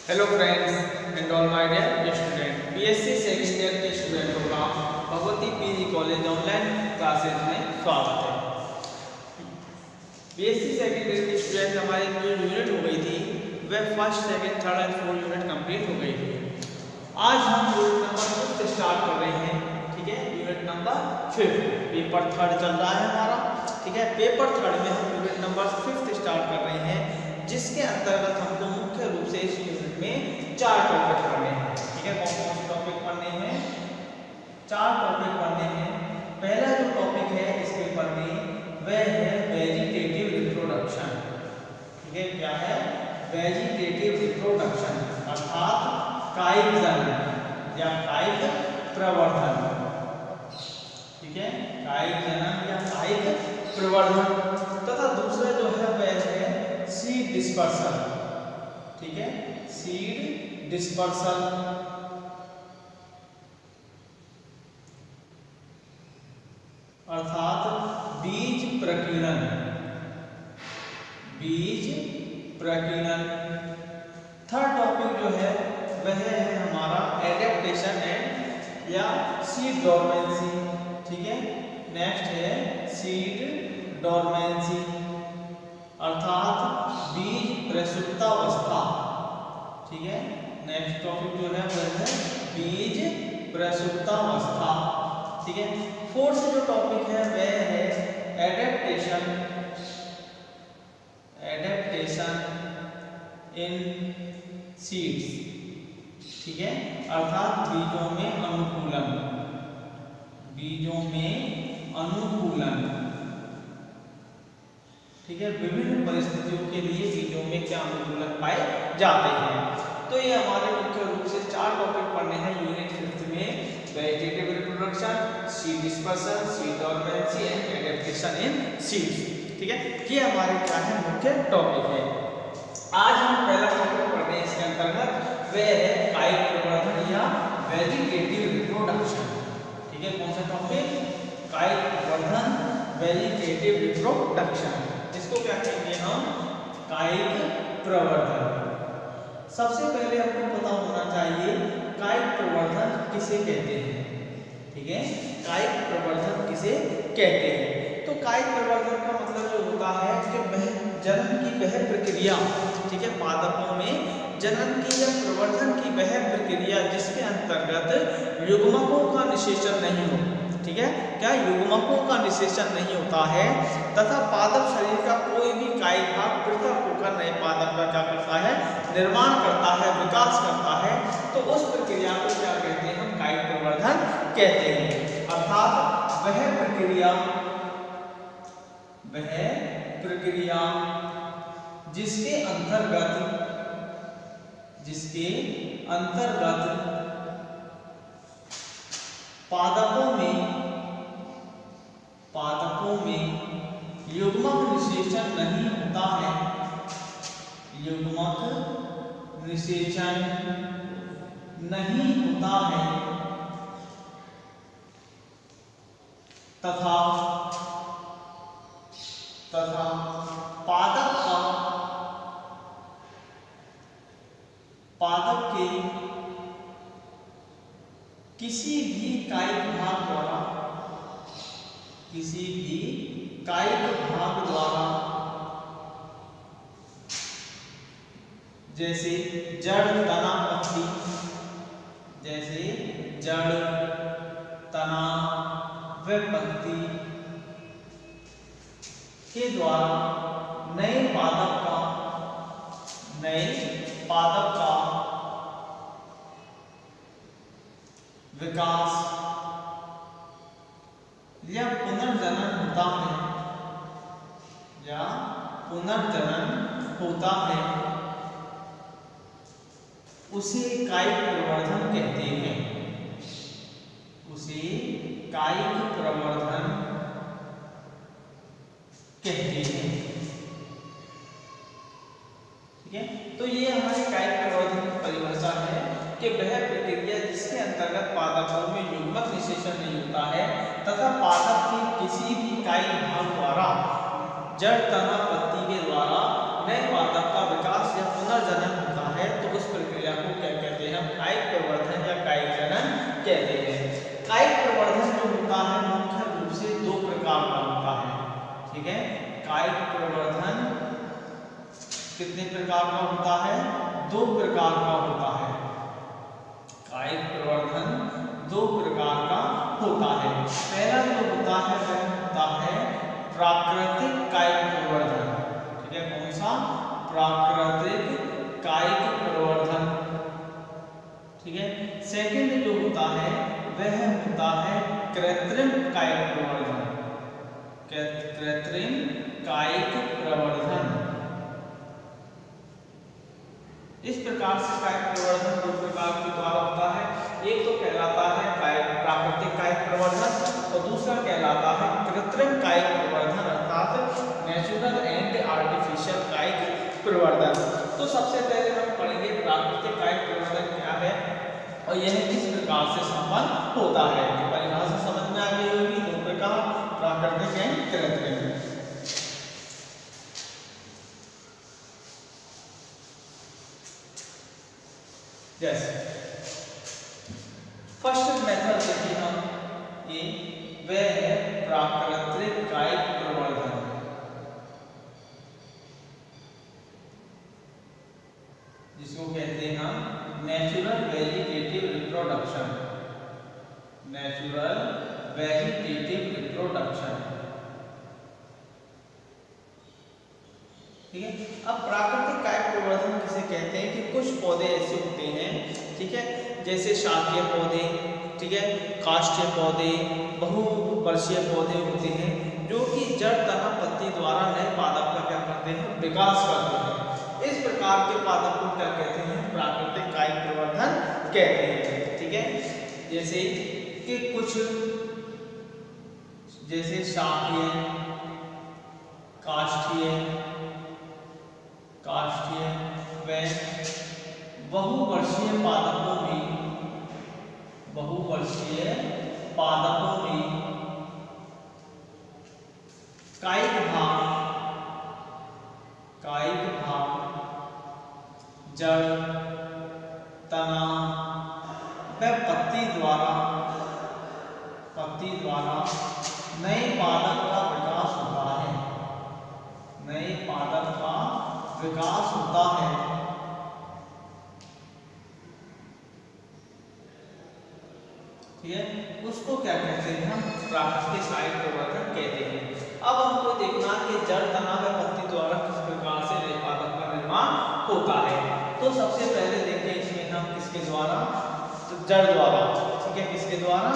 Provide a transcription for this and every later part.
Hello friends and all my dear student, BSc second year के स्टूडेंटों का Bhagwati PG college online classes में स्वागत है। बीएससी सेकंड ईयर के स्टूडेंट हमारी जो यूनिट हो गई थी वह first, second, third and fourth unit complete हो गई थी। आज हम यूनिट नंबर 5 स्टार्ट कर रहे हैं। ठीक है, यूनिट नंबर 5 पेपर थर्ड चल रहा है हमारा। ठीक है, पेपर थर्ड में हम यूनिट नंबर 5 स्टार्ट कर रहे हैं, जिसके अंतर्गत हमको मुख्य रूप से इस यूनिट में 4 टॉपिक पढ़ने हैं। ठीक है, कौन कौन से टॉपिक पढ़ने हैं? 4 टॉपिक पढ़ने हैं। पहला जो टॉपिक है इस पेपर में वह है वेजिटेटिव रिप्रोडक्शन। ठीक है, क्या है? वेजिटेटिव रिप्रोडक्शन अर्थात कायिक जनन या कायिक प्रवर्धन। ठीक है, कायिक जनन या कायिक प्रवर्धन। तथा दूसरा जो है वह है सीड डिस्पर्सल। ठीक है, सीड डिस्पर्सल अर्थात बीज प्रकीर्णन। बीज प्रकीर्णन। थर्ड टॉपिक जो है वह है हमारा एडेप्टेशन एंड या सीड डोरमेंसी। ठीक है, नेक्स्ट है सीड डोरमेंसी अर्थात बीज प्रसुप्तावस्था। ठीक है, नेक्स्ट टॉपिक जो है वह है बीज प्रसुप्तावस्था। ठीक है, फोर्थ जो टॉपिक है वह है एडेप्टेशन। एडेप्टेशन इन सीड्स। ठीक है, अर्थात बीजों में अनुकूलन। बीजों में अनुकूलन। ठीक है, विभिन्न परिस्थितियों के लिए बीजों में क्या अनुकूलन पाए जाते हैं। तो ये हमारे मुख्य रूप से 4 टॉपिक पढ़ने हैं यूनिट 5 में। Vegetative reproduction, seed dispersion, seed dormancy and adaptation in seeds. ठीक है, ये हमारे क्या है मुख्य टॉपिक है। आज हम पहला टॉपिक पढ़ रहे हैं, इसके अंतर्गत वह है कायिक प्रवर्धन या वेजिटेटिव रिप्रोडक्शन। ठीक है, कौन सा टॉपिक? कायिक प्रवर्धन, वेजिटेटिव रिप्रोडक्शन। इसको क्या कहेंगे हम? कायिक प्रवर्धन। सबसे पहले आपको पता होना चाहिए कायिक प्रवर्धन किसे कहते हैं। ठीक है, कायिक प्रवर्धन किसे कहते हैं? तो कायिक प्रवर्धन का मतलब जो होता है कि जनन की वह प्रक्रिया। ठीक है, पादपों में जनन की या प्रवर्धन की वह प्रक्रिया जिसके अंतर्गत युग्मकों का निषेचन नहीं हो। ठीक है, क्या युग्मकों का निषेचन नहीं होता है तथा पादप शरीर का कोई भी कायिक भाग पृथक होकर नए पादप का क्या करता है? निर्माण करता है, विकास करता है। तो उस प्रक्रिया को क्या कहते हैं? हम कायिक प्रवर्धन कहते हैं। अर्थात वह प्रक्रिया जिसके अंतर्गत पादपों में युग्मक निषेचन नहीं होता है। युग्मक निषेचन नहीं होता है तथा पादप के किसी भी कायिक भाग द्वारा जैसे जड़, तना, पत्ती, व पत्ती के द्वारा नए पादप का विकास या पुनर्जनन होता है उसे कायिक प्रवर्धन कहते हैं। उसे कायिक प्रवर्धन कहते हैं। ठीक है, तो ये हमारी कायिक प्रवर्धन की परिभाषा है कि वह प्रक्रिया जिसके अंतर्गत पादपों में युग्मक निषेचन नहीं होता है तथा पादप के किसी भी कायिक भाग द्वारा जड़, तना, पत्ती के द्वारा नए पादप का विकास या पुनर्जनन होता है तो उस प्रक्रिया को क्या कहते हैं? हम कायिक प्रवर्धन या कायिक जनन कहते हैं। कायिक प्रवर्धन जो होता है मुख्य रूप से दो प्रकार का होता है, ठीक है। कायिक प्रवर्धन कितने प्रकार का होता है? दो प्रकार का होता है। कायिक प्रवर्धन दो प्रकार का होता है। पहला जो होता है वह होता है प्राकृतिक कायिक प्रवर्धन, ठीक है। कौन सा? प्राकृतिक कायिक प्रवर्धन, ठीक है। सेकंड जो होता है वह होता है कृत्रिम कायिक प्रवर्धन, कृत्रिम कायिक प्रवर्धन। इस प्रकार से कायिक प्रवर्धन दो प्रकार के द्वारा होता है। एक तो कहलाता है प्राकृतिक कायिक प्रवर्धन और दूसरा कहलाता है कृत्रिम कायिक प्रवर्धन अर्थात नेचुरल एंड आर्टिफिशियल कायिक प्रवर्धन। तो सबसे पहले हम पढ़ेंगे प्राकृतिक कायिक प्रवर्धन क्या है और यह किस प्रकार से संपन्न होता है। तो परिभाषा समझ में आ गई होगी। दो प्रकार, प्राकृतिक एंड कृत्रिम। यस, फर्स्ट मेथड देखिए हम ये वह है प्राकृतिक कायिक प्रवर्धन। जिसको कहते हैं हम natural vegetative reproduction, natural vegetative reproduction, ठीक है। अब प्राकृतिक कायिक प्रवर्धन किसे कहते हैं कि कुछ पौधे ऐसे होते हैं, ठीक है, जैसे शाकीय पौधे, ठीक है, काष्ठीय पौधे, बहुवर्षीय पौधे होते हैं जो कि जड़ तना पत्ती द्वारा नए पादप का क्या करते हैं? विकास करते हैं। इस प्रकार के पादप को क्या कहते हैं? प्राकृतिक कायिक प्रवर्धन कहते हैं, ठीक है। जैसे कि कुछ जैसे शाकीय, काष्ठीय व बहुवर्षीय पादपों में कायिक भाग जड़, तना व पत्ती द्वारा नए पादप का विकास होता है, नए पादप का विकास होता है, ठीक है। उसको क्या कहते हैं? हम प्राकृतिक कायिक प्रवर्धन कहते हैं। अब हमको देखना कि जड़, तना व पत्ती द्वारा किस प्रकार से नए पादप का निर्माण होता है। तो सबसे पहले देखिए इसमें हम किसके द्वारा? तो जड़ द्वारा, ठीक है। किसके द्वारा?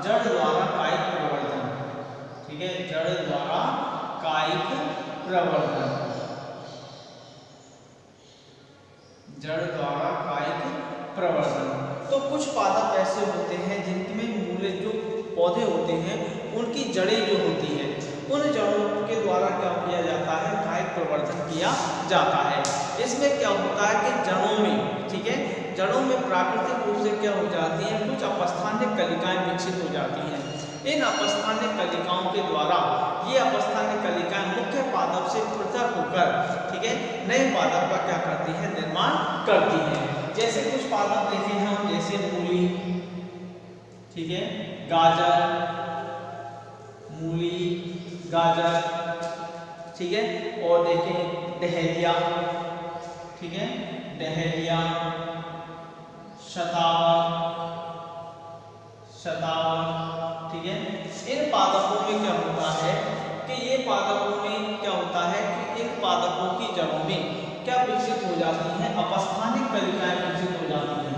जड़ द्वारा कायिक प्रवर्धन, ठीक है। जड़ द्वारा कायिक प्रवर्धन, जड़ द्वारा कायिक प्रवर्धन। तो कुछ पादप ऐसे होते हैं जिनमें मूल जो पौधे होते हैं उनकी जड़ें जो होती हैं उन जड़ों के द्वारा क्या किया जाता है? कायिक प्रवर्धन किया जाता है। इसमें क्या होता है कि जड़ों में, ठीक है, जड़ों में प्राकृतिक रूप से क्या हो जाती है? कुछ अपस्थानिक कलिकाएं विकसित हो जाती हैं। इन अपस्थानिक कलिकाओं के द्वारा ये अपस्थानिक कलिकाएं मुख्य पादप से पृथक होकर, ठीक है, नए पादप का क्या करती है? निर्माण करती हैं। जैसे कुछ पादप देखे हम, जैसे मूली, ठीक है, गाजर, ठीक है, और देखें डहेलिया, ठीक है, डहेलिया, शतावर, ठीक है। इन पादपों में क्या होता है कि ये पादपों में क्या होता है कि इन पादपों की जड़ों में क्या विकसित हो जाती हैं? अपस्थानिक कलिकाएं विकसित हो जाती हैं।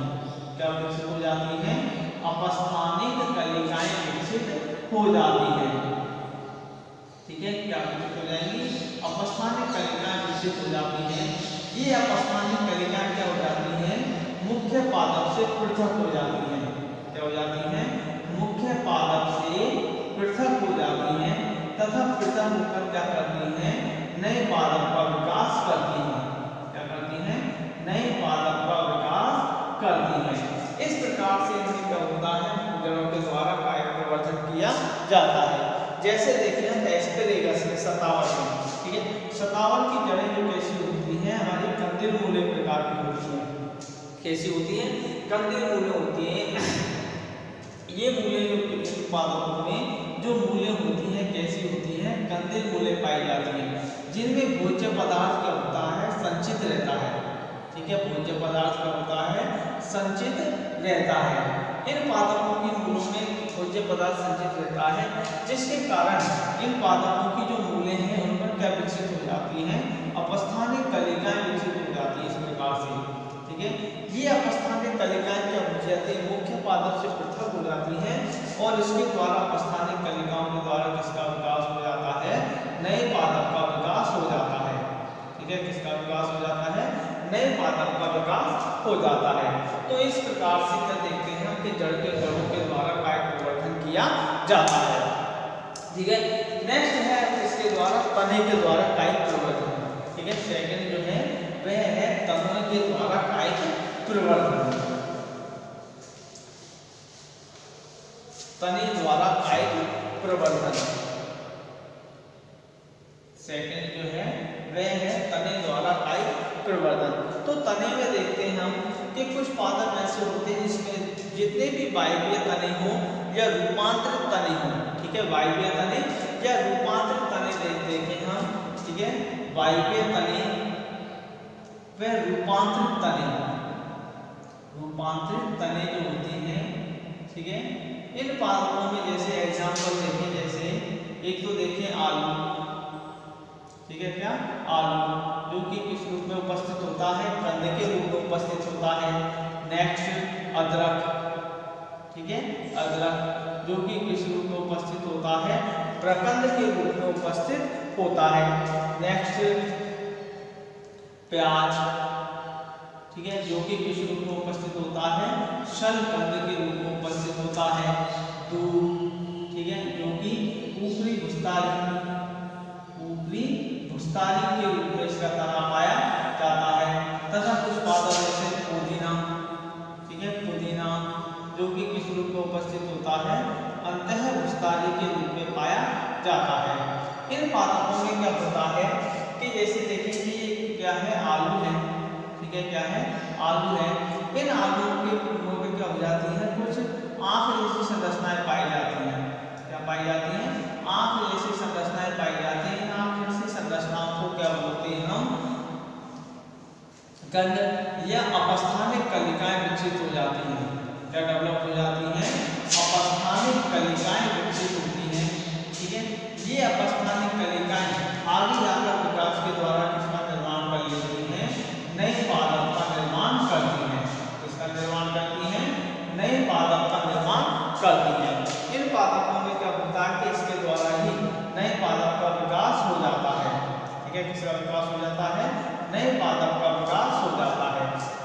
क्या विकसित हो जाती हैं? अपस्थानिक कलिकाएं विकसित हो जाती हैं, ठीक है। क्या विकसित हो जाएंगी? अपस्थानिक कलिकाएं विकसित हो जाती हैं। ये अपस्थानिक कलिकाएं क्या हो जाती हैं? मुख्य पादप से पृथक हो जाती हैं। क्या हो जाती हैं? मुख्य पादप से पृथक हो जाती हैं तथा पृथक होकर क्या करती हैं? नए पादप का विकास करती हैं। क्या करती हैं? नए पादप का विकास करती हैं। इस प्रकार से इनमें क्या होता है? जड़ों के द्वारा कायिक प्रवर्धन किया जाता है। जैसे देखिए एस्पेरेगस में, शतावर में, ठीक है, शतावर की जड़ें जो कैसी होती हैं हमारी कंदिल मूलें प्रकार की होती हैं। कैसी होती हैं? कंदिल मूलें होती हैं। ये मूलें पादपों में जो मूलें होती हैं कैसी होती हैं? कंदिल मूलें पाई जाती हैं, जिनमें भोज्य पदार्थ क्या होता है? संचित रहता है। ठीक है, भोज्य पदार्थ क्या होता है? संचित रहता है। इन पादपों की मूलों में भोज्य पदार्थ संचित रहता है, जिसके कारण इन पादपों की जो मूलें हैं उन पर क्या विकसित हो जाती हैं? अपस्थानिक कलिकाएं विकसित हो जाती है इस प्रकार से। ठीक है, ये अपस्थानिक कलिकाएं क्या हो जाती है? मुख्य पादप से पृथक हो जाती हैं और इसके द्वारा अपस्थानिक कलिकाओं के द्वारा किसका विकास हो जाता है? नए पादप का विकास हो जाता है। ठीक है, किसका विकास हो जाता है? नए पादप का विकास हो जाता है। तो इस प्रकार से क्या देखते हैं कि जड़ के जड़ों के द्वारा कायिक परिवर्तन किया जाता है। ठीक है, नेक्स्ट है इसके द्वारा तने के द्वारा कायिक परिवर्तन। ठीक है, सेकंड जो है वह है तने के द्वारा कायिक परिवर्तन। तने द्वारा कायिक परिवर्तन सेकंड जो है वह है तने द्वारा कायिक परिवर्तन। तो तने में देखते हैं हम कि कुछ पादप ऐसे होते हैं जिसमें जितने भी वायवीय तने हो या रूपांतरित तने हो। ठीक है, वायवीय तने या रूपांतरित तने देखें हम। ठीक है, वायवीय तने व रूपांतरित तने जो होते हैं। ठीक है, इन पादपों में जैसे एग्जाम्पल देखें, जैसे एक तो देखें आलू। ठीक है, क्या? आलू जो कि किस रूप में उपस्थित होता है? कंद के रूप में उपस्थित होता है। नेक्स्ट अदरक। ठीक है, अदरक जो कि किस रूप में उपस्थित होता है? प्रकंद के रूप में उपस्थित होता है। नेक्स्ट प्याज। ठीक है, जो कि किस रूप में उपस्थित होता है? शलकंद के रूप में उपस्थित होता है। दूध। ठीक है, जो कि ऊपरी भुस्तारी के रूप में इसका तना पाया जाता है। तथा कुछ पादप जैसे पुदीना। ठीक है, पुदीना जो कि किस रूप में उपस्थित होता है? अंतः भुस्तारी के रूप में पाया जाता है। इन पादपों में क्या होता है कि जैसे देखिए कि क्या है? आलू है। ठीक है, क्या है? आलू है। इन आलुओं के फूलों में क्या हो जाती है? कुछ आंख जैसी संरचनाएं पाई जाती हैं। क्या पाई जाती हैं? आंख जैसी संरचनाएं पाई जाती हैं। आंख जैसी संरचनाओं को क्या बोलते हैं हम? गंध या अपस्थानिक कलिकाएं विकसित हो जाती हैं। क्या डेवलप हो जाती हैं? अपस्थानिक कलिकाएं विकसित होती हैं। ठीक है, ये अपस्थानिक कलिकाएं आगे जाकर विकास के द्वारा किसका निर्माण कर लेती हैं? नए पादप का निर्माण करती हैं। किसका निर्माण करती हैं? नए पादप का निर्माण करती हैं। इन पादपों में क्या होता है कि इसके द्वारा ही नए पादप का विकास हो जाता है। ठीक है, किसका विकास हो जाता है? नए पादप का विकास हो जाता है।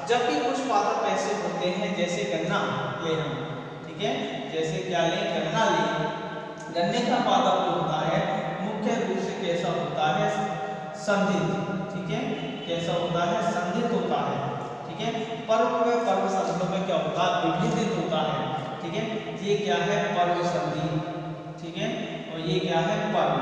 जबकि कुछ पादप ऐसे होते हैं जैसे गन्ना ले हम। ठीक है, जैसे क्या ले? गन्ना ले। गन्ने का पादप जो होता है मुख्य रूप से कैसा होता है? संधित। ठीक है, कैसा होता है? संधित होता है। ठीक है, पर्व व पर्व संधियों में क्या होता है? विभिन्नित होता है। ठीक है, ये क्या है? पर्व संधि। ठीक है, और ये क्या है? पर्व।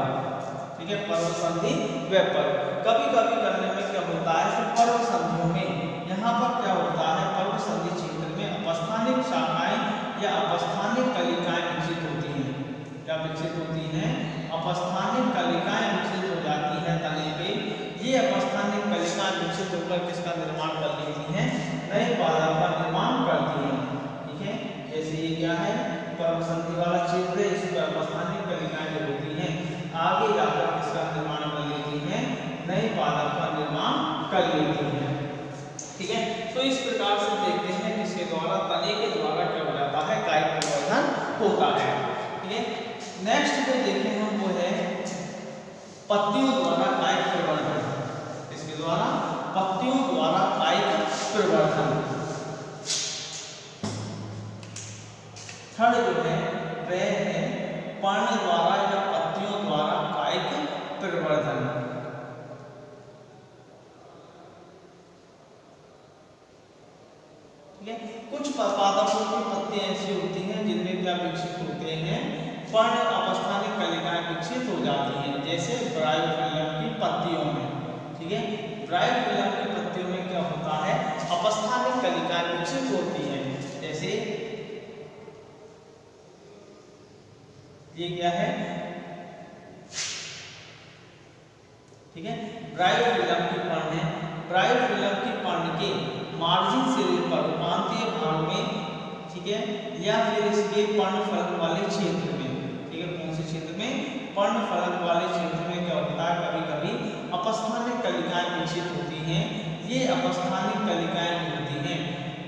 ठीक है, पर्व संधि व पर्व। कभी कभी करने में क्या होता है कि पर्व संधियों में यहाँ पर क्या होता है? पर्व संधि क्षेत्र में अपस्थानिक शाखाएं या अपस्थानिक कलिकाएं विकसित होती हैं। क्या विकसित होती हैं? अपस्थानिक कलिकाएं विकसित हो जाती हैं तने पे। ये अपस्थानिक कलिकाएं विकसित होकर किसका निर्माण कर लेती हैं? नए पादप का निर्माण करती हैं। ठीक है, जैसे ये क्या है? पर्व संधि वाला क्षेत्र है। इस पर अपस्थानिक कलिकाएं जो होती हैं आगे जाकर किसका निर्माण कर लेती हैं? नए पादप का निर्माण कर लेती हैं। ठीक है, तो इस प्रकार से देखते हैं किसके द्वारा? तने के द्वारा क्या हो जाता है? कायिक परिवर्तन होता है। ठीक है, नेक्स्ट जो देखें हम वो है पत्तियों द्वारा कायिक परिवर्तन। इसके द्वारा पत्तियों द्वारा कायिक परिवर्तन। थर्ड जो है वह है पर्ण द्वारा या पत्तियों द्वारा कायिक परिवर्तन। ठीक है, कुछ पादपों की पत्तियां ऐसी होती हैं जिनमें क्या विकसित होते हैं? पर्ण अपस्थानिक कलिकाएं विकसित हो जाती हैं, जैसे ब्रायोफिलियम की पत्तियों में। ठीक है, ब्रायोफिलम की पत्तियों में क्या होता है, अपस्थानिक कलिकाएं विकसित होती हैं। जैसे ये क्या है, ठीक है, ब्रायोफिलम की पर्ण है। ब्रायोफिलम की पर्ण के मार्जिन से पर उपांतीय भाग में, ठीक है, या फिर इसके पर्णफलक वाले क्षेत्र में, ठीक है, कौन से क्षेत्र में, पर्णफलक वाले क्षेत्र में क्या होता है, कभी कभी अपस्थानिक कलिकाएं विकसित होती हैं। ये अपस्थानिक कलिकाएं जो होती हैं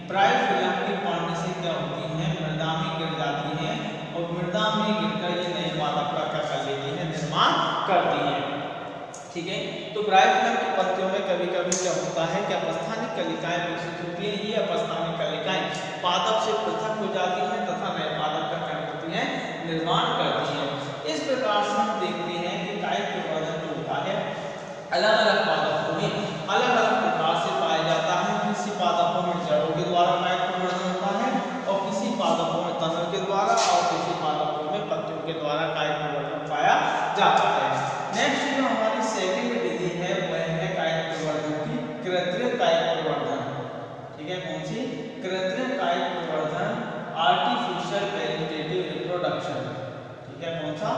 ब्रायोफिलम की पर्ण से क्या होती हैं, मृदा में गिर जाती हैं और मृदा में गिरकर ये नए पादप का क्या कर लेती है, निर्माण करती हैं। ठीक है, तो ब्रायोफिलम की पत्तियों में कभी कभी क्या होता है कि अपस्थानिक कलिकाएं विकसित होती हैं। ये अपस्थानिक कलिकाएं पादप से पृथक हो जाती हैं तथा नए पादप का क्या करती हैं, निर्माण करती हैं। इस प्रकार से हम देखते हैं कि कायिक प्रवर्धन जो होता है अलग अलग पादपों में अलग अलग प्रकार से पाया जाता है। किसी पादपों में जड़ों के द्वारा कायिक प्रवर्धन होता है और किसी पादपों में तनों के द्वारा और किसी पादपों में पत्तियों के द्वारा कायिक प्रवर्धन पाया जाता है। नेक्स्ट जो हमारी सेकंड विधि है वह है कायिक प्रवर्धन की कृत्रिम कायिक प्रवर्धन। ठीक है, कौन सी, कृत्रिम कायिक प्रवर्धन, आर्टिफिशियल वेजिटेटिव रिप्रोडक्शन। ठीक है, कौन सा,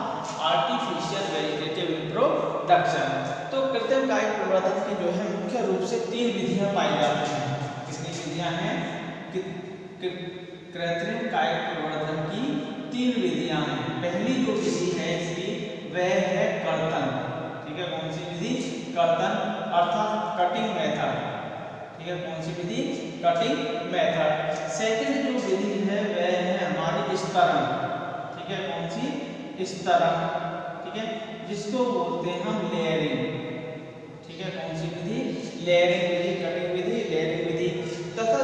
आर्टिफिशियल वेजिटेटिव रिप्रोडक्शन। तो कृत्रिम कायिक प्रवर्धन की जो है मुख्य रूप से 3 विधियां पाई जाती हैं। कितनी विधियां हैं, कृत्रिम कायिक प्रवर्धन की 3 विधियां हैं। पहली जो विधि है इसकी वह है कर्तन। ठीक है, कौन सी विधि, कर्तन अर्थात कटिंग मेथड। ठीक है, कौन सी विधि, कटिंग मेथड। सेकंड जो विधि है वह है हमारी स्तरण। ठीक है, कौन सी, स्तरण। ठीक है, जिसको बोलते हैं हम लेयरिंग। ठीक है, कौन सी विधि, लेयरिंग विधि, कटिंग विधि, लेयरिंग विधि। तथा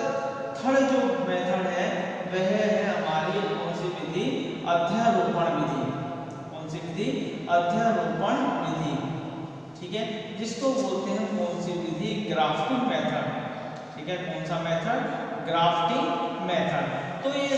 थर्ड जो मेथड है वह है हमारी कौन सी विधि, अध्यारोपण विधि। कौन सी विधि, अध्यारोपण विधि। ठीक है, जिसको बोलते हैं कौन सी विधि, ग्राफ्टिंग मेथड। ठीक है, कौन सा मेथड, ग्राफ्टिंग मेथड। तो ये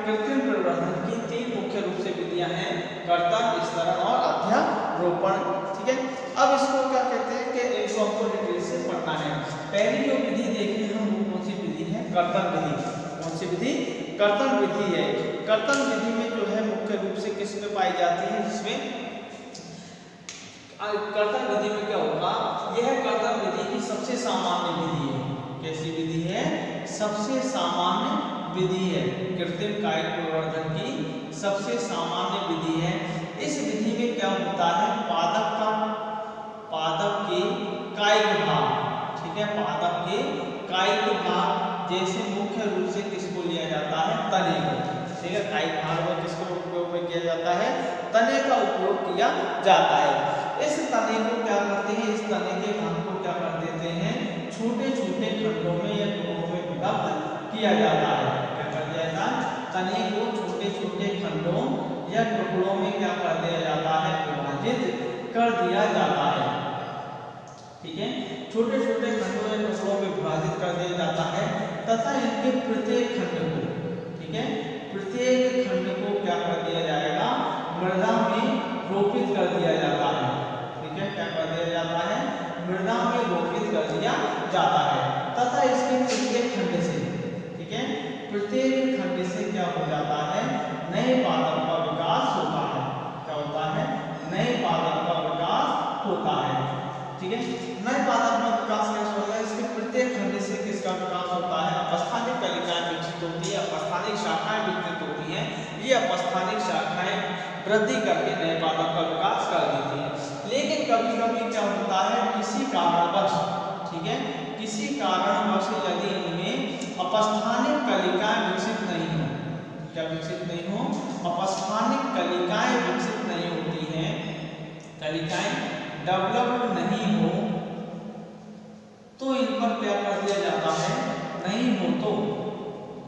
कृत्रिम प्रवर्धन की 3 मुख्य रूप से विधियां हैं, कर्तन, स्तरण और अध्यारोपण। ठीक है, अब इसको क्या कहते हैं कि इसको हमको डिटेल से पढ़ना है। पहली जो विधि देखें हम वो कौन सी विधि है, कर्तन विधि। कौन सी विधि, कर्तन विधि है। कर्तन विधि में जो है मुख्य रूप से किस में पाई जाती है, जिसमें कर्तन विधि में क्या होगा, यह कर्तन विधि की सबसे सामान्य विधि है। कैसी विधि है, सबसे सामान्य विधि है। कृत्रिम कायिक प्रवर्धन की सबसे सामान्य विधि है। इस विधि में क्या होता है, पादप के कायिक भाग, ठीक है, पादप के कायिक भाग जैसे मुख्य रूप से किसको लिया जाता है, तने को। ठीक है, कायिक भाग में किसको उपयोग में किया जाता है, तने का उपयोग किया जाता है। इस तने को क्या करते हैं, इस तने के भाग को क्या कर देते हैं, छोटे छोटे खंडों में या टुकड़ों में विभक्त किया जाता है। क्या कर दिया जाता है, तने को छोटे छोटे खंडों या टुकड़ों में क्या कर दिया जाता है, विभाजित कर दिया जाता है। ठीक है, छोटे छोटे खंडों या टुकड़ों में विभाजित कर दिया जाता है तथा इनके प्रत्येक खंड को, ठीक है, प्रत्येक खंड को क्या कर दिया जाएगा, मृदा में रोपित कर दिया जाता है। ठीक है, क्या कर दिया जाता है, मृदा में रोपित कर दिया जाता है तथा इसके प्रत्येक खंड से, ठीक है, प्रत्येक खंड से क्या हो जाता है, नए पादप का विकास होता है। क्या होता है, नए पादप का विकास होता है। ठीक है, नए पादप का विकास कैसे होता है, इसके प्रत्येक खंड से किसका विकास होता है, अपस्थानिक कलिकाएं विकसित होती है, अपस्थानिक शाखाएं विकसित होती हैं। ये अपस्थानिक शाखाएं वृद्धि करके नए पादप का विकास कर देती हैं। लेकिन कभी कभी क्या होता है, किसी कारणवश, ठीक है, किसी कारणवश यदि इनमें अपस्थानिक कलिकाएं विकसित नहीं हो, क्या विकसित नहीं हो, अपस्थानिक कलिकाएं विकसित नहीं होती हैं, कलिकाएं डेवलप नहीं हो, तो इन पर क्या कर दिया जाता है, नहीं हो तो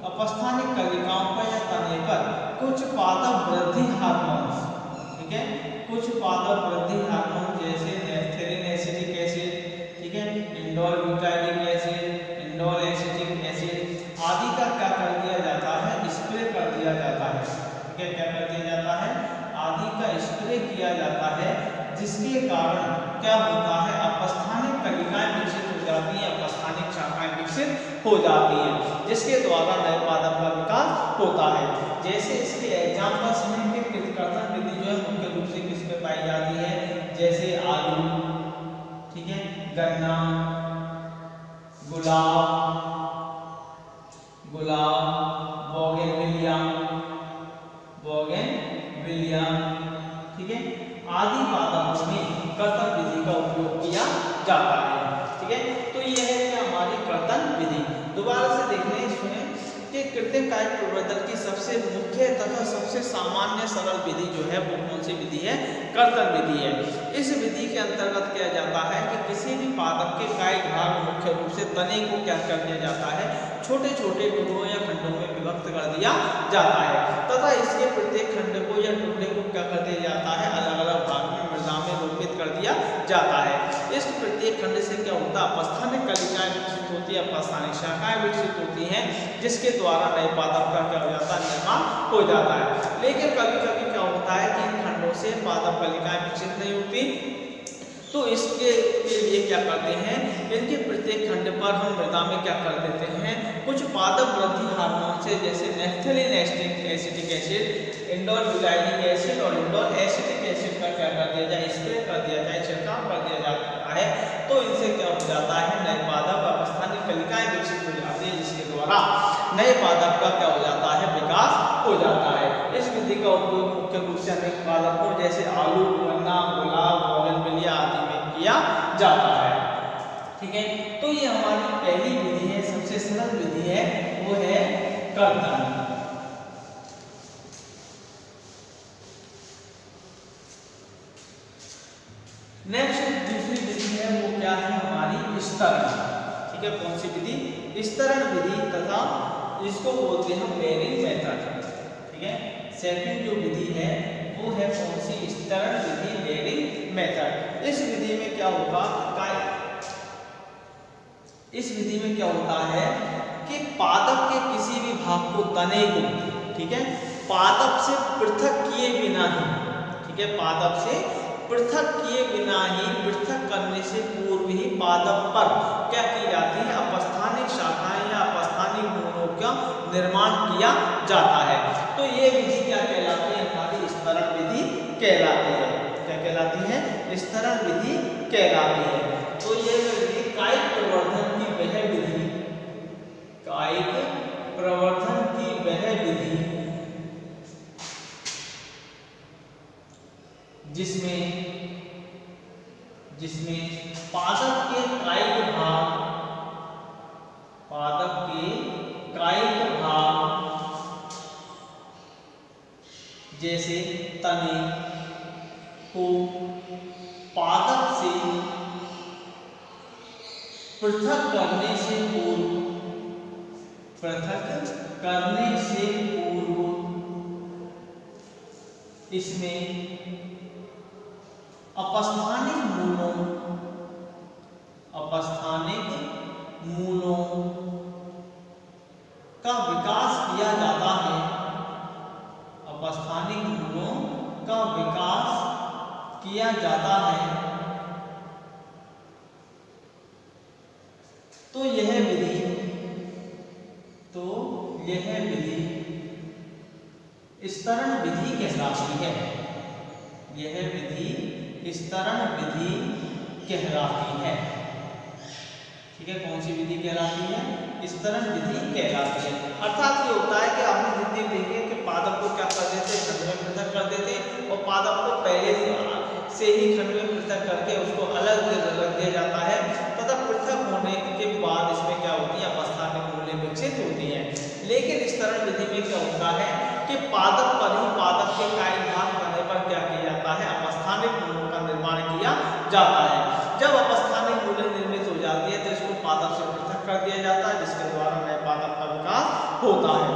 अपस्थानिक कलिकाओं पर या तने पर कुछ पादप वृद्धि हार्मोन्स, ठीक है, कुछ पादप वृद्धि हार्मोन जैसे नेफ्थेलिन एसिटिक एसिड, ठीक है, indole butyric acid, indole acetic acid आदि का क्या कर दिया जाता है, स्प्रे कर दिया जाता है। ठीक है, क्या कर दिया जाता है, आदि का स्प्रे किया जाता है, जिसके कारण क्या होता है, अपस्थानिक कलिकाएं विकसित हो जाती हैं, जिसके द्वारा नए पादप का विकास होता है। जैसे इसके एग्जाम्पल्स हैं कि कृतकर्तन विधि जो है मुख्य रूप से किस पे पाई जाती है, जैसे आलू, ठीक है, गन्ना, गुलाब, बोगनविलिया, ठीक है, आदि पादपों में कर्तन विधि का उपयोग किया जाता है। ठीक है, तो यह है कि हमारी कर्तन विधि। दोबारा से देखने सुने कि कृत्रिम कायिक प्रवर्धन की सबसे मुख्य तथा सबसे सामान्य सरल विधि जो है वो कौन सी विधि है? कर्तन विधि है। इस विधि के अंतर्गत किया जाता है कि किसी भी पादप के कायिक भाग मुख्य रूप से तने को क्या कर दिया जाता है, छोटे छोटे टुकड़ों या खंडों में विभक्त कर दिया जाता है तथा इसके प्रत्येक खंड को या टुकड़े को क्या कर दिया जाता है, अलग अलग भाग में मृदा में रोपित कर दिया जाता है। इस प्रत्येक खंड से क्या होता है, अपस्थानिक कलिकाएं विकसित होती है, अपस्थानिक शाखाएं विकसित होती हैं, जिसके द्वारा नए पादप का क्या हो जाता है, निर्माण हो जाता है। लेकिन कभी कभी क्या होता है कि इन खंडों से पादप कलिकाएं विकसित नहीं होती, तो इसके लिए क्या करते हैं, इनके प्रत्येक खंड पर हम मृदा में क्या कर देते हैं, कुछ पादप वृद्धि हार्मोन से, जैसे नैफ्थेलिन acetic acid, indole butyric acid और इंडोल एसिटिक एसिड का क्या कर दिया जाए, स्प्रे कर दिया जाए, छिड़काव कर दिया जाता है। तो इनसे क्या हो जाता है, नए पादप अपस्थानिक कलिकाएं विकसित हो जाती है, जिसके द्वारा नए पादप का क्या हो जाता है, विकास हो जाता है। इस विधि का उपयोग मुख्य रूप से अनेक पादपों जैसे आलू, गन्ना, गुलाब, बोगनविलिया आदि में किया जाता है। ठीक है, तो ये हमारी पहली विधि है, सबसे सरल विधि है, वो है कर्तन। नेक्स्ट दूसरी विधि है, वो क्या है, हमारी विस्तरण। ठीक है, कौन सी विधि? विस्तरण विधि, तथा इसको बोलते हैं बेयरिंग मेथड। ठीक है, सेकंड जो विधि है वो है कौन सी? विस्तरण विधि, बेयरिंग मेथड। इस विधि में क्या होगा, इस विधि में क्या होता है कि पादप के किसी भी भाग को, तने को, ठीक है, पादप से पृथक किए बिना ही, ठीक है, पादप से पृथक किए बिना ही, पृथक करने से पूर्व ही पादप पर क्या की जाती है, अपस्थानिक शाखाएं या अपस्थानिक मूलों का निर्माण किया जाता है। तो ये विधि क्या कहलाती है, हमारी विस्तरण विधि कहलाती है। क्या कहलाती है? विस्तरण विधि कहलाती है। तो ये विधि कायिक प्रवर्धन की वह विधि, कायिक प्रवर्धन की वह विधि जिसमें पादप के कायिक भाग, पादप के कायिक भाग जैसे तने को पादप से पृथक करने से पूर्व, इसमें अपस्थानिक मूलों का विकास किया जाता है, अपस्थानिक मूलों का विकास किया जाता है। तो यह विधि विस्तरण विधि कहलाती है। यह विधि विस्तरण विधि कहलाती है। ठीक है, कौन सी विधि कहलाती है? विस्तरण विधि कहलाती है। अर्थात ये होता है कि आपने जितनी देखे कि पादप को क्या कर देते, खंड में पृथक कर देते, और पादप को पहले से ही खंड में पृथक करके उसको अलग रख दिया जाता है, तथा पृथक होने के बाद इसमें क्या होती है, अपस्थानिक मूलें विकसित होती हैं। लेकिन विस्तरण विधि में क्या होता है कि पादप पर ही, पादप के कायिक भाग करने पर क्या किया जाता है, अपस्थानिक मूलों का निर्माण किया जाता है। जब अपस्थानिक मूलें निर्मित हो जाती है तो इसको पादप से पृथक कर दिया जाता है, जिसके द्वारा नए पादप का विकास होता है।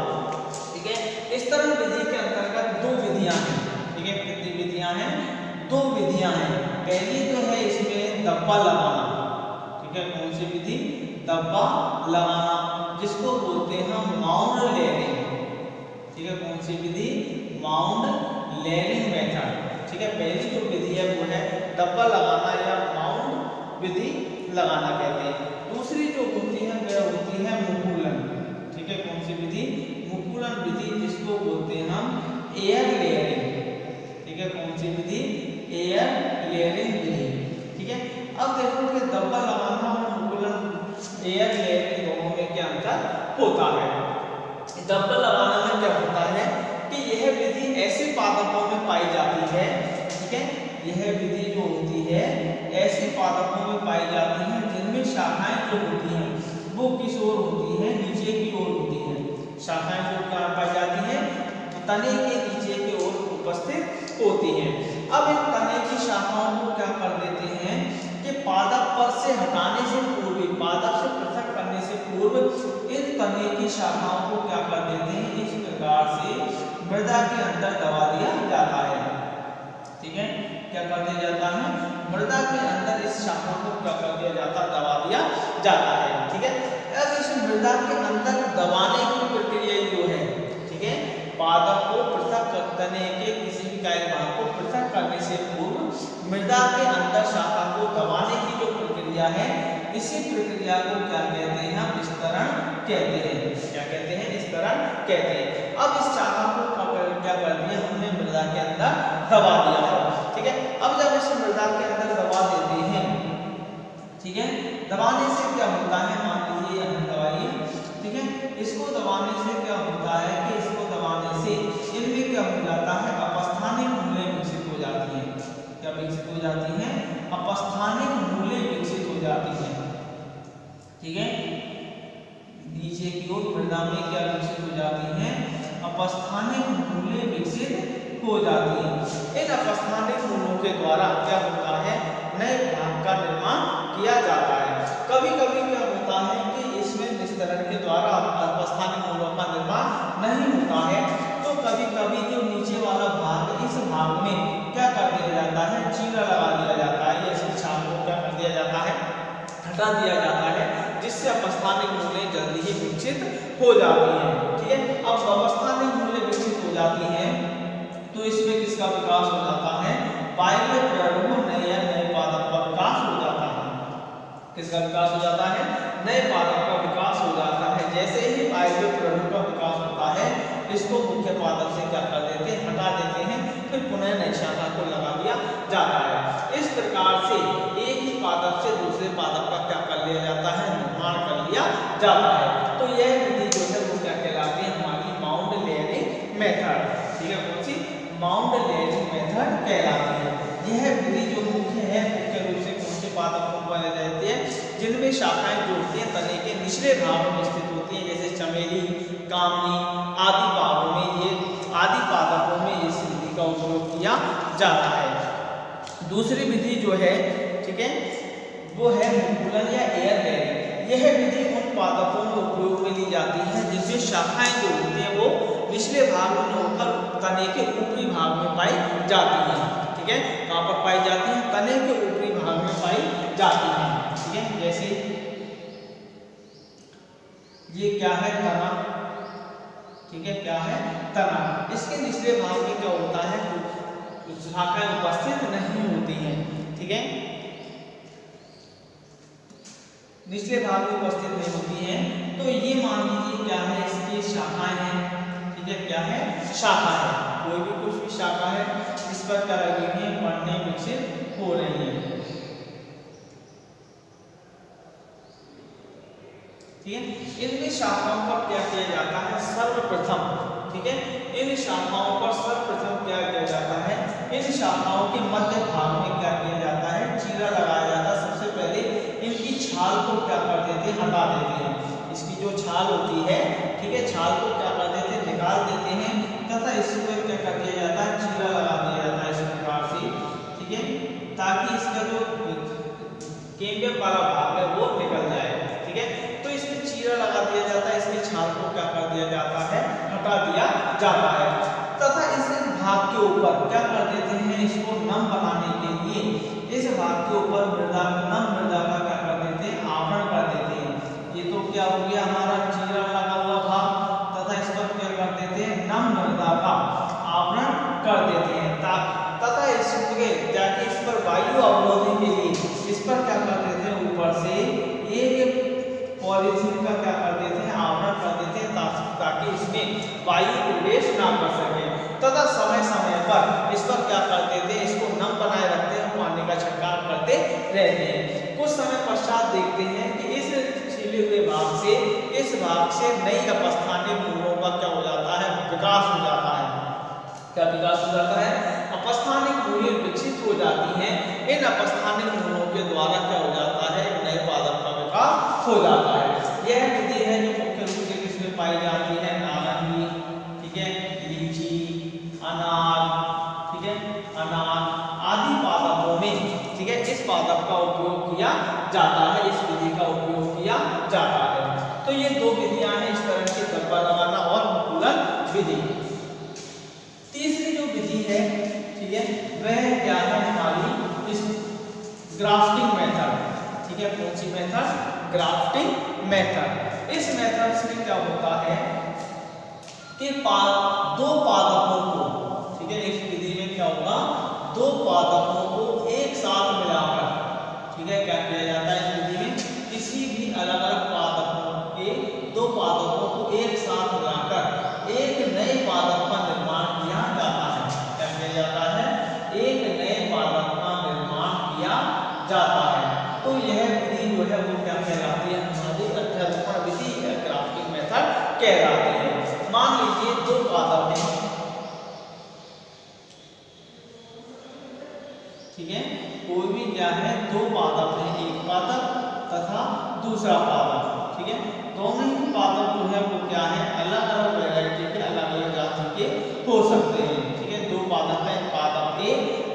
ठीक है, विस्तरण विधि के अंतर्गत दो विधियां हैं। ठीक है, कितनी विधियां हैं? दो विधियां हैं। पहली जो है इसमें दब्बा लगाना। ठीक है, कौन सी विधि? दब्बा लगाना, जिसको बोलते हैं माउंड लेयरिंग। ठीक है, कौन सी विधि? Mound layering method. ठीक है, पहली जो विधि है वो है दब्बा लगाना या माउंड विधि लगाना कहते हैं। दूसरी जो होती है यह होती है मुकुलन। ठीक है, कौन सी विधि? मुकुलन विधि, जिसको बोलते हैं हम एयर लेयरिंग। ठीक है, कौन सी विधि? एयर लेयरिंग विधि। ठीक है, अब देखो कि दब्बा लगाना और मुकुलन एयर लेयरिंग दोनों में क्या अंतर होता है। दब्बा लगाना में क्या होता है कि यह विधि ऐसे पादपों में पाई जाती है। ठीक है, यह विधि जो होती है ऐसे पादपों में पाई जाती है जिनमें शाखाएं जो होती हैं वो किस ओर होती है? नीचे की ओर होती है। शाखाएं जो कहाँ पाई जाती है? तने के नीचे की ओर उपस्थित होती हैं। अब इन तने की शाखाओं को क्या कर देते हैं कि पादप पर से हटाने से पूर्व, पादप से पृथक करने से पूर्व इन तने की शाखाओं को क्या कर देते हैं? इस प्रकार से मृदा के अंदर दबा दिया जाता है। ठीक है, क्या कर दिया जाता है? मृदा के अंदर इस शाखा को क्या कर दिया जाता है? दबा दिया जाता है। ठीक है, अब इस मृदा के अंदर दबाने की प्रक्रिया जो है, ठीक है, पादप को पृथक करने के किसी भी कार्य भाग को पृथक करने से पूर्व मृदा के अंदर शाखा को दबाने की जो प्रक्रिया है, इसी प्रक्रिया को क्या कहते हैं? हम विस्तरण कहते हैं। क्या कहते हैं? विस्तरण कहते हैं। अब इस शाखा को क्या कर दिया हमने? मृदा के अंदर दबा दिया है। ठीक है, अब जब इस मृदा के अंदर दबा देते हैं, ठीक है, दबाने से क्या होता है? मान लीजिए हमने दबाई, ठीक है, इसको दबाने से क्या होता है कि इसको दबाने से इनमें क्या हो जाता है? अपस्थानिक मूलें विकसित हो जाती हैं। क्या विकसित हो जाती हैं? अपस्थानिक मूलें विकसित हो जाती हैं। ठीक है, नीचे की ओर मृदा में क्या विकसित हो जाती हैं? अपस्थानिक मूलें विकसित हो जाती हैं। इन अपस्थानिक मूलों के द्वारा क्या होता है? नए भाग का निर्माण किया जाता है। कभी कभी क्या होता है कि इसमें विस्तरण के द्वारा अपस्थानिक मूलों का निर्माण नहीं होता है, तो कभी कभी जो नीचे वाला भाग, इस भाग में क्या कर दिया जाता है? चीरा लगा दिया जाता है, या इस छाल को क्या कर दिया जाता है? हटा दिया जाता है, जिससे अपस्थानिक मूलें जल्दी ही विकसित हो जाती हैं। ठीक है, अब अपस्थानिक मूलें विकसित हो जाती हैं तो इसमें किसका विकास हो जाता है? पाइले प्रारूप नए पादप का विकास हो जाता है। किसका विकास हो जाता है? नए पादप का विकास हो जाता है। जैसे ही पाइले प्रारूप का विकास होता है, इसको मुख्य पादप से क्या कर देते हैं? हटा देते हैं, फिर पुनः नई शाखा को लगा दिया जाता है। इस प्रकार से एक ही पादप से दूसरे पादप का क्या कर लिया जाता है? निर्माण कर लिया जाता है। तो यह विधि जो है वो क्या कहलाती है? हमारी माउंड लेयरिंग मेथड। ठीक है, कौन सी? माउंड लेयरिंग मेथड कहलाती है। यह विधि जो मुख्य है, मुख्य रूप से कौन से पादपों को पाई जाती है? जिनमें शाखाएं जो होती हैं तने के निचले भाग में स्थित होती हैं, जैसे चमेली, कामनी आदि भागों में, ये आदि पादपों में इस विधि का उपयोग किया जाता है। दूसरी विधि जो है, ठीक है, वो है मुकुलन या एयर लेयरिंग। यह विधि उन पादपों में उपयोग में ली जाती है जिसमें शाखाएं जो होती हैं वो निचले भाग में होकर तने के ऊपरी भाग में पाई जाती हैं। ठीक है, कहाँ पर पाई जाती हैं? तने के ऊपरी भाग में पाई जाती हैं। ठीक है, जैसे ये क्या है? तना। ठीक है, क्या है? तना। इसके निचले भाग में क्या होता है? शाखाएं उपस्थित नहीं होती हैं। ठीक है, निचले भाग में उपस्थित नहीं होती हैं, तो ये मान लीजिए क्या है? इसकी शाखाएं हैं। ठीक है, क्या है? शाखा है। कोई भी कुछ भी शाखा है, इस पर क्या लगी हुई है? पढ़ने विकसित हो रही है। ठीक है, इनमें शाखाओं पर क्या किया जाता है? सर्वप्रथम, ठीक है, इन शाखाओं पर सर्वप्रथम क्या किया जाता है? इन शाखाओं के मध्य भाग में क्या किया जाता है? चीरा लगाया जाता है। सबसे पहले इनकी छाल को क्या कर देते हैं? हटा देते हैं। इसकी जो छाल होती है, ठीक है, छाल को क्या कर देते हैं? निकाल देते हैं, तथा इसमें क्या कर दिया जाता है? चीरा लगा दिया जाता है इस प्रकार से। ठीक है, ताकि इसका जो केंद्र वाला भाग है वो निकल जाए। ठीक है, तो इसमें चीरा लगा दिया जाता है, इसकी छाल को क्या कर दिया जाता है? हटा दिया जाता है, तथा इस भाग के ऊपर क्या कर देते हैं? इसको नम बनाने के लिए इस भाग के ऊपर मृदा, नम मृदा का क्या कर देते हैं? आवरण कर देते हैं। ये तो क्या हो गया? हमारा चीरा लगा हुआ भाग, तथा इस पर क्या कर देते हैं? नम मृदा का आवरण कर देते हैं, तथा इसमें ताकि इस पर वायु अवरोधन के लिए इस पर क्या कर देते हैं? ऊपर से एक पॉलीथीन का क्या कर देते हैं, आवरण कर देते हैं ताकि इसमें वायु प्रवेश ना कर सके, तथा समय समय पर इस पर क्या कर देते हैं, इसको नम बनाए रखते हैं, पानी का छिड़काव करते रहते हैं। कुछ समय पश्चात देखते हैं कि इस छिले हुए भाग से, इस भाग से नई अपस्थानिक मूलों का क्या हो जाता है, विकास हो जाता है। क्या विकास हो जाता है, अपस्थानिक मूलें विकसित हो जाती हैं। इन अपस्थानिक मूलों के द्वारा क्या हो जाता है, एक नए पादप का विकास हो जाता है। यह विधि है जो मुख्य रूप से किसमें पाई जाती है, नारंगी, ठीक है, लीची, अनार, ठीक है, अनार आदि पादपों में, ठीक है, इस पादप का उपयोग किया जाता है, इस विधि का उपयोग किया जाता है। तो ये दो विधियां हैं इस तरह की, दब्बा लगाना और मुकुलन विधि। तीसरी जो विधि है, ठीक है, वह क्या है हमारी इस ग्राफ्टिंग मेथड, ठीक है, कौन सी मेथड, ग्राफ्टिंग मेथड। इस मेथड से क्या होता है कि दो पादपों को, ठीक है, इस विधि में क्या होगा, दो पादपों को एक साथ मिलाकर, ठीक है, क्या किया जाता है इस विधि में, किसी भी अलग अलग पादपों के दो पादपों को एक साथ मिलाकर एक नए पादप का निर्माण किया जाता है। क्या किया जाता है, एक नए पादप का निर्माण किया जाता है। तो यह विधि जो है वो क्या कहलाती है, हमारी अध्यारोपण विधि या ग्राफ्टिंग मेथड कहलाती है। मान लीजिए दो पादप हैं, ठीक है, कोई भी क्या है, दो पादप है, एक पादप तथा दूसरा पादप, ठीक है, दोनों ही पादप जो है वो क्या है, अलग अलग वैरायटी के, अलग अलग जाति के हो सकते हैं, ठीक है, दो पादप है, पादप ए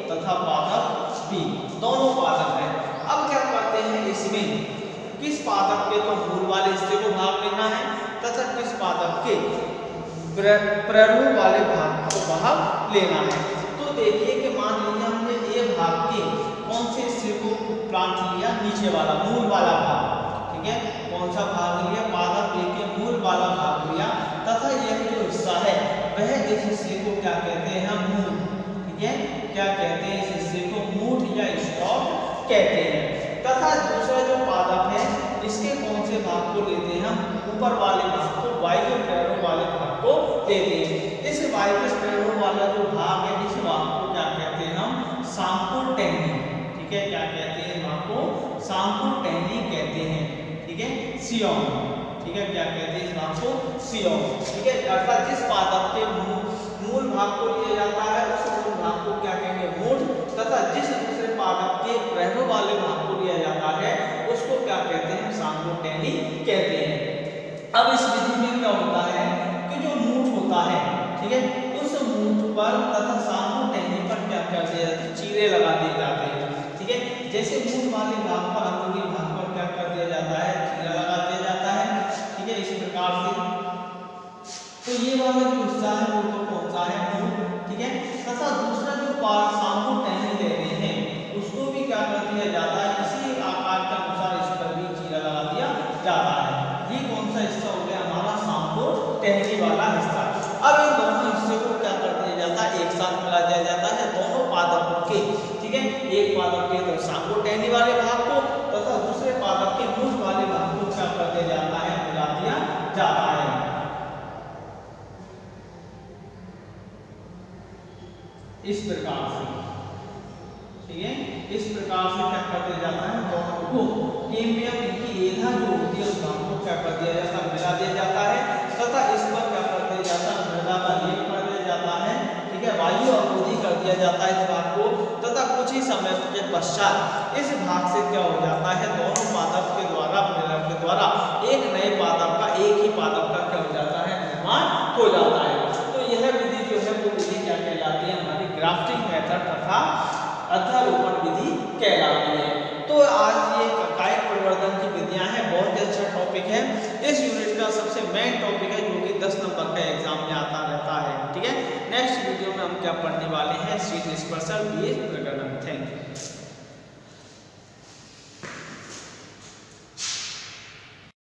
तथा पादप बी, दोनों पादप है। अब क्या करते हैं, इसमें किस पादप के तो मूल वाले हिस्से को भाग लेना है तथा किस पादप के प्ररूप वाले भाग को भाग लेना है। तो देखिए कि मान लीजिए हमने ए भाग के कौन से हिस्से को प्लांट लिया, नीचे वाला मूल वाला भाग, ठीक है, कौन सा भाग लिया, पादप ए के मूल वाला भाग लिया, तथा यह जो हिस्सा है वह इस हिस्से को क्या कहते हैं, हम मूल, ठीक है, क्या कहते हैं, इस हिस्से को मूठ या स्टॉक कहते हैं। तथा दूसरा जो पादप है इसके कौन से भाग को लेते हैं, हम ऊपर वाले भाग को, वायु प्रेरक वाले भाग को लेते हैं। इस वायु प्रेरक वाला जो भाग है, इस भाग को क्या कहते हैं, हम सांकुल टहनी, ठीक है, क्या कहते हैं, भाग को सांकुल टहनी कहते हैं, ठीक है, सियोन, ठीक है, क्या कहते हैं इस भाग को, सियोन, ठीक है। अर्थात जिस पादप के मूल भाग को लिया जाता है उस मूल भाग को क्या कहेंगे, मूठ, तथा जिस दूसरे पादप के प्रहरों वाले भाग को लिया जाता है उसको क्या कहते हैं, सांकुल टहनी कहते हैं। अब इस विधि में क्या होता है कि जो मूठ होता है, ठीक है, उस मूठ पर तथा सांकुल टहनी पर क्या कर दिया जाता है, चीरे लगा दिए जाते हैं, ठीक है, जैसे मूल वाले भाग पर, अंदरूनी भाग पर क्या कर दिया जाता है, चीरा लगा दिया जाता है, ठीक है, इस प्रकार से। तो ये वाला जो हिस्सा है वो तो कौन सा है, मूल, ठीक है, तथा दूसरा जो सांकुल टहनी ले रहे हैं उसको भी क्या कर दिया जाता है, इसी आकार के अनुसार इस पर भी चीरा लगा दिया जाता है। ये कौन सा हिस्सा हो गया, हमारा सांकुल टहनी वाला हिस्सा। अब इन दोनों हिस्से को क्या कर दिया जाता है, एक साथ मिला दिया जाता है, दोनों पादपों के, ठीक है, एक पादप के तो सांकुल टहनी वाले भाग को तथा दूसरे पादप के मूठ वाले भाग को क्या कर दिया जाता है, मिला दिया जाता है। इस प्रकार से, ठीक है, इस प्रकार से क्या कर दिया जाता है, दोनों को कैम्बियम की एधा जो होती है उस भाग को क्या कर दिया जाता है, मिला दिया जाता है, तथा इस पर क्या कर दिया जाता है, मृदा का लेप कर दिया जाता है, ठीक है, वायु अवरोधी कर दिया जाता है इस भाग को, तथा कुछ ही समय के पश्चात इस भाग से क्या हो जाता है, दोनों पादप के द्वारा, मिलन के द्वारा एक नए पादप का, एक ही पादप का क्या हो जाता है, निर्माण हो जाता है। तो यह विधि जो है वो विधि क्या कहलाती है, हमारी ग्राफ्टिंग मेथड तथा अध्यारोपण विधि कहलाती है। तो आज ये कायिक परिवर्धन की विधियां हैं, बहुत ही अच्छा टॉपिक है, इस यूनिट का सबसे मेन टॉपिक है जो कि 10 नंबर का एग्जाम में आता रहता है, ठीक है। नेक्स्ट वीडियो में हम क्या पढ़ने वाले हैं, शीट स्पर्शल बीज प्रकरण। Thank you.